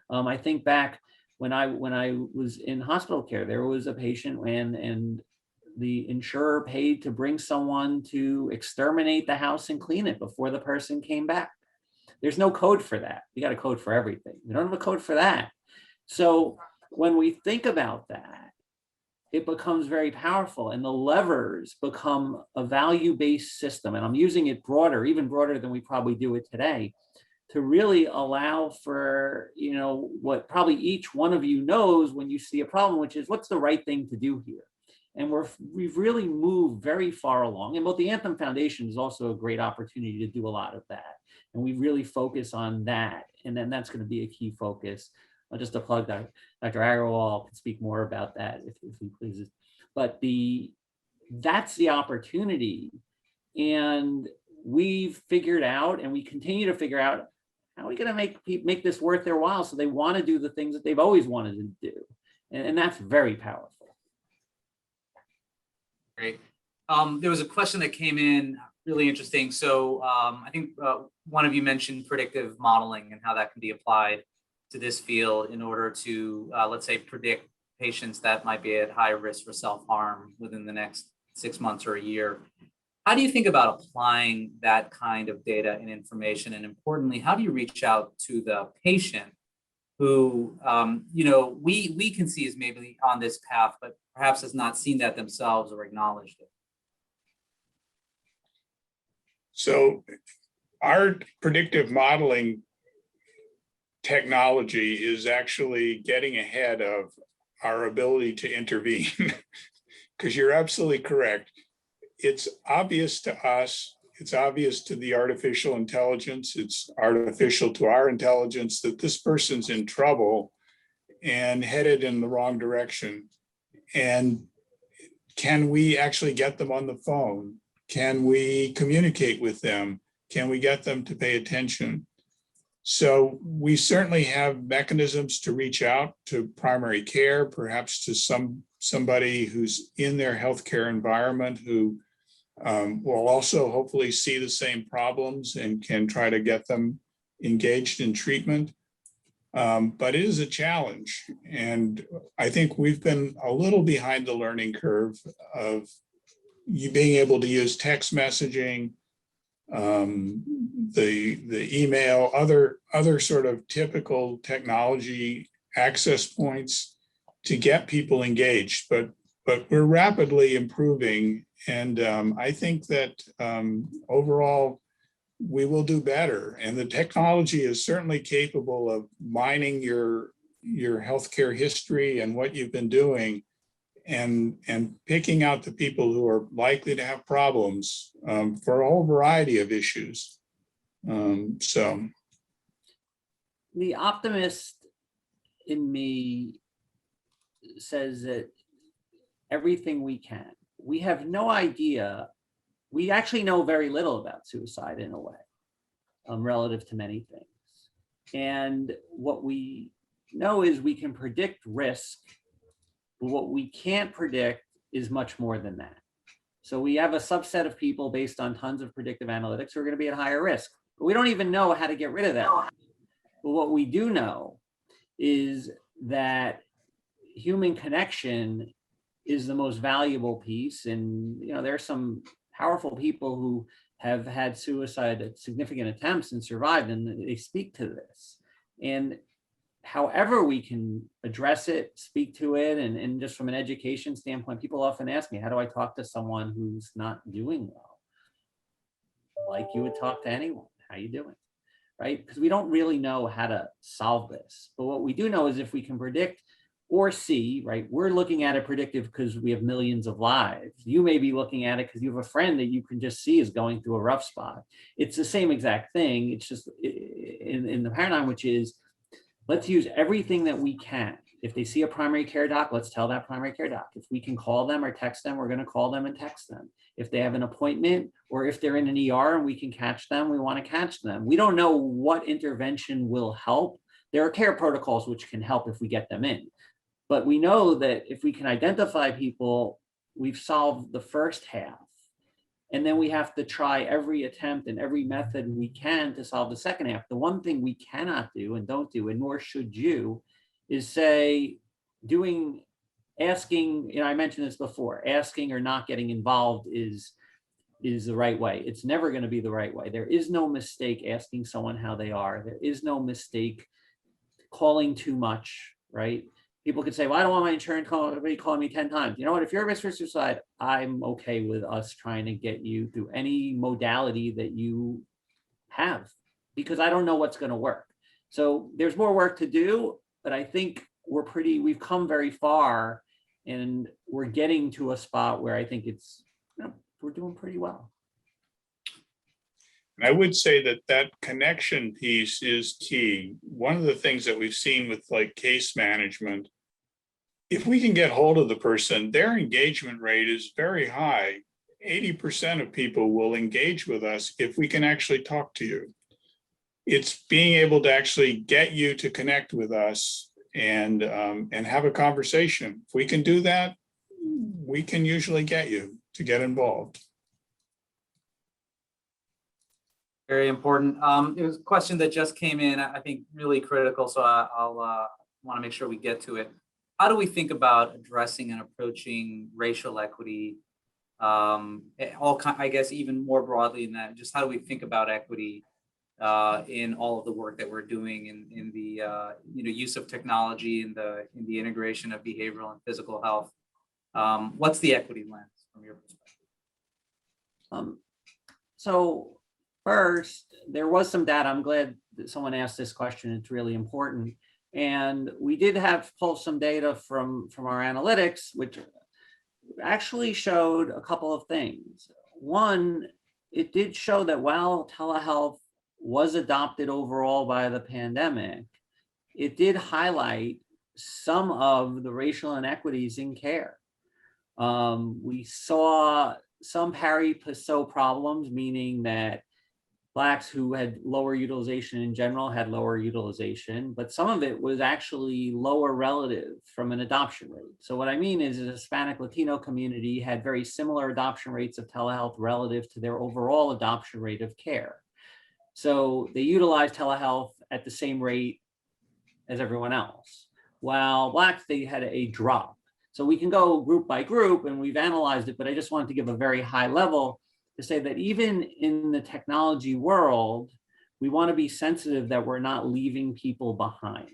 I think back when I was in hospital care, there was a patient and the insurer paid to bring someone to exterminate the house and clean it before the person came back. There's no code for that. We got a code for everything. We don't have a code for that. So when we think about that, it becomes very powerful, and the levers become a value-based system. And I'm using it broader, even broader than we probably do it today, to really allow for, what probably each one of you knows when you see a problem, which is what's the right thing to do here. And we've really moved very far along. And both the Anthem Foundation is also a great opportunity to do a lot of that. And we really focus on that. And then that's going to be a key focus. Just to plug that, Dr. Agarwal can speak more about that if he pleases. But that's the opportunity. And we've figured out, and we continue to figure out, how are we going to make this worth their while so they want to do the things that they've always wanted to do. And that's very powerful. Great. There was a question that came in, really interesting. So I think one of you mentioned predictive modeling and how that can be applied to this field in order to, let's say, predict patients that might be at high risk for self-harm within the next 6 months or a year. How do you think about applying that kind of data and information? And importantly, how do you reach out to the patient who, we can see is maybe on this path, but perhaps has not seen that themselves or acknowledged it? So our predictive modeling technology is actually getting ahead of our ability to intervene, because you're absolutely correct. It's obvious to us, it's obvious to the artificial intelligence, it's artificial to our intelligence that this person's in trouble and headed in the wrong direction. And can we actually get them on the phone? Can we communicate with them? Can we get them to pay attention? So we certainly have mechanisms to reach out to primary care, perhaps to somebody who's in their healthcare environment who will also hopefully see the same problems and can try to get them engaged in treatment. But it is a challenge. And I think we've been a little behind the learning curve of you being able to use text messaging, the email, other sort of typical technology access points to get people engaged, but we're rapidly improving. And I think that overall we will do better. And the technology is certainly capable of mining your healthcare history and what you've been doing, and picking out the people who are likely to have problems for a whole variety of issues. So the optimist in me says that everything we can. We have no idea. We actually know very little about suicide in a way, relative to many things. And what we know is we can predict risk But what we can't predict is much more than that. So we have a subset of people based on tons of predictive analytics who are going to be at higher risk. But we don't even know how to get rid of that. But what we do know is that human connection is the most valuable piece. And there's some powerful people who have had suicide at significant attempts and survived, and they speak to this. And however we can address it, speak to it, and just from an education standpoint, people often ask me, how do I talk to someone who's not doing well? Like you would talk to anyone. How you doing? Right? Because we don't really know how to solve this. But what we do know is if we can predict or see, right? We're looking at it predictive because we have millions of lives. You may be looking at it because you have a friend that you can just see is going through a rough spot. It's the same exact thing. It's just in the paradigm, which is, let's use everything that we can. If they see a primary care doc, let's tell that primary care doc. If we can call them or text them, we're going to call them and text them. If they have an appointment or if they're in an ER and we can catch them, we want to catch them. We don't know what intervention will help. There are care protocols which can help if we get them in. But we know that if we can identify people, we've solved the first half. And then we have to try every attempt and every method we can to solve the second half. The one thing we cannot do and don't do, and nor should you, is say asking, I mentioned this before, asking or not getting involved is the right way. It's never going to be the right way. There is no mistake asking someone how they are. There is no mistake calling too much, right? People could say, well, I don't want my insurance company calling me 10 times. You know what? If you're at risk for suicide, I'm okay with us trying to get you through any modality that you have, because I don't know what's going to work. So there's more work to do, but I think we've come very far, and we're getting to a spot where I think we're doing pretty well. And I would say that connection piece is key. One of the things that we've seen with like case management, if we can get hold of the person, their engagement rate is very high. 80% of people will engage with us if we can actually talk to you. It's being able to actually get you to connect with us and have a conversation. If we can do that, we can usually get you to get involved. Very important. It was a question that just came in, I think really critical, so I'll want to make sure we get to it. How do we think about addressing and approaching racial equity? I guess even more broadly than that, just how do we think about equity in all of the work that we're doing in the use of technology, in the integration of behavioral and physical health? What's the equity lens from your perspective? So first, there was some data. I'm glad that someone asked this question. It's really important. And we did pull some data from our analytics, which actually showed a couple of things. One, it did show that while telehealth was adopted overall by the pandemic, it did highlight some of the racial inequities in care. We saw some pari passu problems, meaning that Blacks who had lower utilization in general had lower utilization, but some of it was actually lower relative from an adoption rate. So what I mean is the Hispanic Latino community had very similar adoption rates of telehealth relative to their overall adoption rate of care. So they utilized telehealth at the same rate as everyone else. While Blacks, they had a drop. So we can go group by group, and we've analyzed it, but I just wanted to give a very high level to say that even in the technology world, we want to be sensitive that we're not leaving people behind.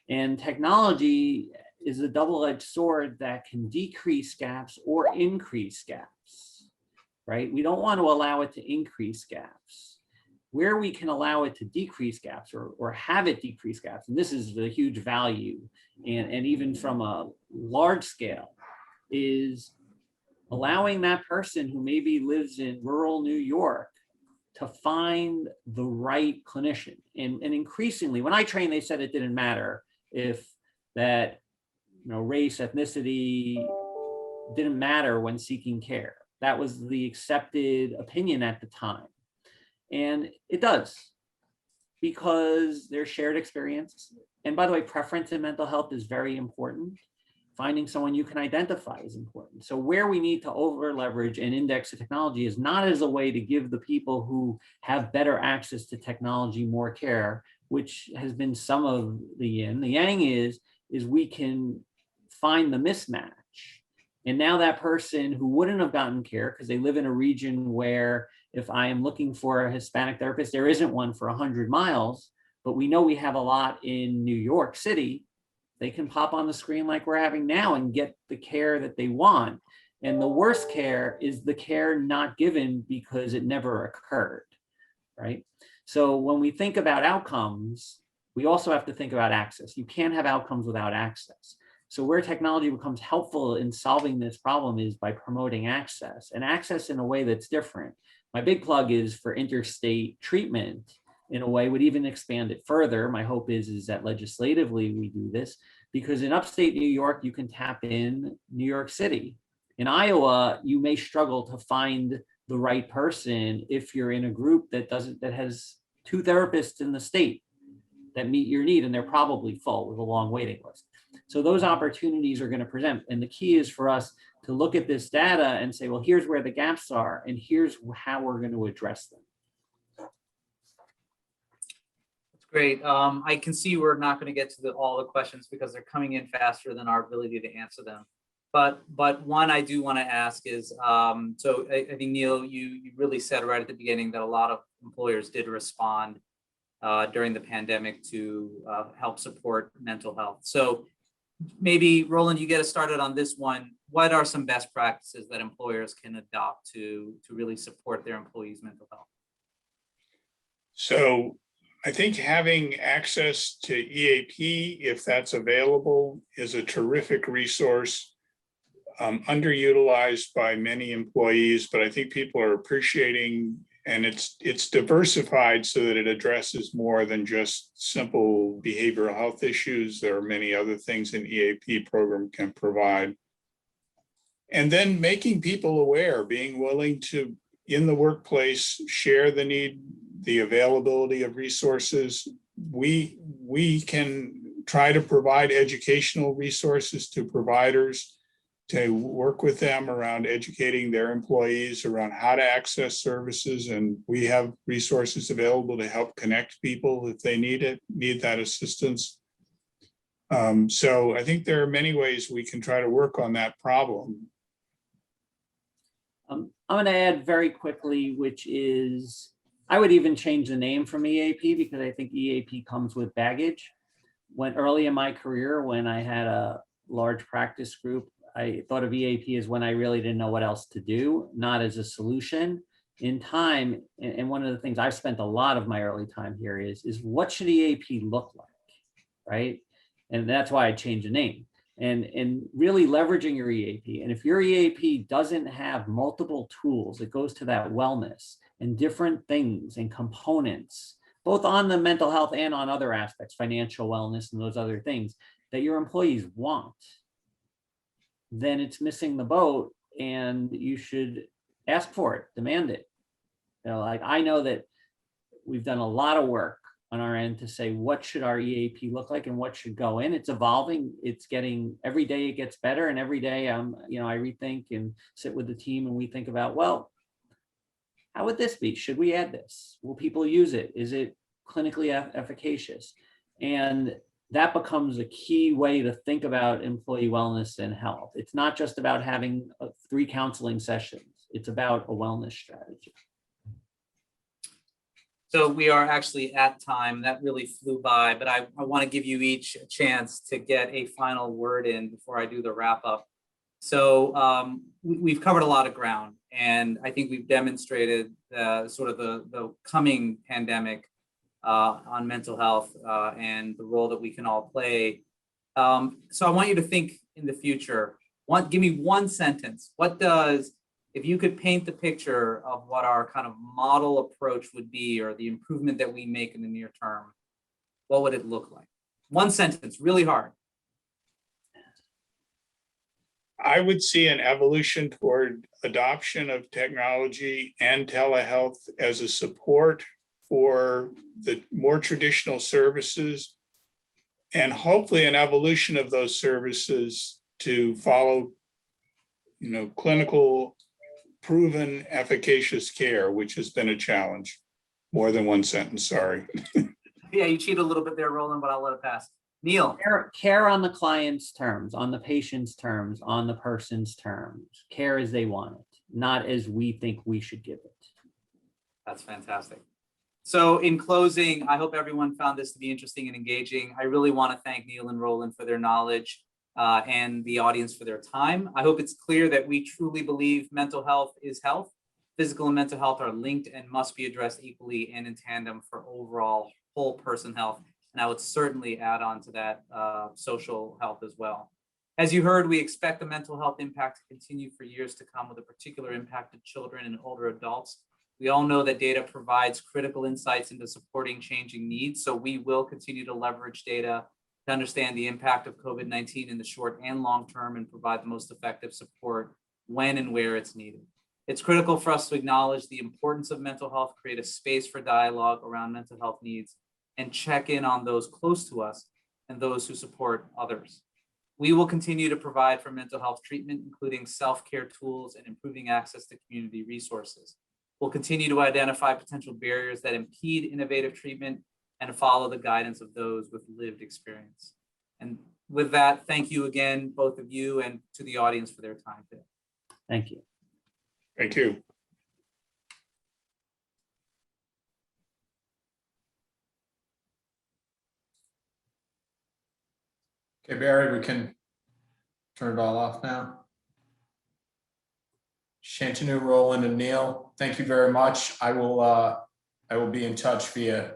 And technology is a double-edged sword that can decrease gaps or increase gaps, right? We don't want to allow it to increase gaps. Where we can allow it to decrease gaps or have it decrease gaps, and this is the huge value, and even from a large scale, is allowing that person who maybe lives in rural New York to find the right clinician. And increasingly, when I trained, they said it didn't matter if that race, ethnicity didn't matter when seeking care. That was the accepted opinion at the time. And it does, because there's shared experience. And by the way, preference in mental health is very important. Finding someone you can identify is important. So where we need to over leverage and index the technology is not as a way to give the people who have better access to technology more care, which has been some of the yin. The yang is we can find the mismatch. And now that person who wouldn't have gotten care because they live in a region where if I am looking for a Hispanic therapist, there isn't one for 100 miles, but we know we have a lot in New York City, they can pop on the screen like we're having now and get the care that they want. And the worst care is the care not given because it never occurred, right? So when we think about outcomes, we also have to think about access. You can't have outcomes without access. So where technology becomes helpful in solving this problem is by promoting access, and access in a way that's different. My big plug is for interstate treatment in a way would even expand it further. My hope is that legislatively we do this, because in upstate New York, you can tap in New York City. In Iowa, you may struggle to find the right person if you're in a group that has 2 therapists in the state that meet your need, and they're probably full with a long waiting list. So those opportunities are going to present. And the key is for us to look at this data and say, well, here's where the gaps are, and here's how we're going to address them. That's great. I can see we're not going to get to all the questions because they're coming in faster than our ability to answer them. But one I do want to ask is, so I think, Neil, you really said right at the beginning that a lot of employers did respond during the pandemic to help support mental health. So maybe, Roland, you get us started on this one. What are some best practices that employers can adopt to really support their employees' mental health? So I think having access to EAP, if that's available, is a terrific resource, underutilized by many employees, but I think people are appreciating, and it's diversified so that it addresses more than just simple behavioral health issues. There are many other things an EAP program can provide. And then making people aware, being willing to, in the workplace, share the need, the availability of resources. We can try to provide educational resources to providers to work with them around educating their employees around how to access services. And we have resources available to help connect people if they need that assistance. So I think there are many ways we can try to work on that problem. I'm going to add very quickly, which is, I would even change the name from EAP because I think EAP comes with baggage. When early in my career, when I had a large practice group, I thought of EAP as when I really didn't know what else to do, not as a solution. In time, and one of the things I've spent a lot of my early time here is what should EAP look like, right? And that's why I changed the name. And really leveraging your EAP. And if your EAP doesn't have multiple tools, it goes to that wellness and different things and components, both on the mental health and on other aspects, financial wellness and those other things that your employees want, then it's missing the boat, and you should ask for it, demand it. You know, like I know that we've done a lot of work on our end to say, what should our EAP look like and what should go in? It's evolving. It's getting, every day it gets better. And every day I rethink and sit with the team and we think about, well, how would this be? Should we add this? Will people use it? Is it clinically efficacious? And that becomes a key way to think about employee wellness and health. It's not just about having 3 counseling sessions. It's about a wellness strategy. So we are actually at time. That really flew by, but I want to give you each a chance to get a final word in before I do the wrap up. So we've covered a lot of ground, and I think we've demonstrated sort of the coming pandemic on mental health and the role that we can all play. So I want you to think in the future. Give me one sentence. If you could paint the picture of what our kind of model approach would be, or the improvement that we make in the near term, what would it look like? One sentence, really hard. I would see an evolution toward adoption of technology and telehealth as a support for the more traditional services, and hopefully an evolution of those services to follow, clinical proven efficacious care, which has been a challenge. More than one sentence, sorry. Yeah, you cheated a little bit there, Roland, but I'll let it pass. Neil. Care on the client's terms, on the patient's terms, on the person's terms. Care as they want it, not as we think we should give it. That's fantastic. So in closing, I hope everyone found this to be interesting and engaging. I really want to thank Neil and Roland for their knowledge and the audience for their time. I hope it's clear that we truly believe mental health is health. Physical and mental health are linked and must be addressed equally and in tandem for overall whole person health. And I would certainly add on to that social health as well. As you heard, we expect the mental health impact to continue for years to come, with a particular impact to children and older adults. We all know that data provides critical insights into supporting changing needs, so we will continue to leverage data to understand the impact of COVID-19 in the short and long term and provide the most effective support when and where it's needed. It's critical for us to acknowledge the importance of mental health, create a space for dialogue around mental health needs, and check in on those close to us and those who support others. We will continue to provide for mental health treatment, including self-care tools and improving access to community resources. We'll continue to identify potential barriers that impede innovative treatment and follow the guidance of those with lived experience. And with that, thank you again, both of you, and to the audience for their time today. Thank you. Thank you. Okay, Barry, we can turn it all off now. Shantanu, Roland, and Neil, thank you very much. I will be in touch via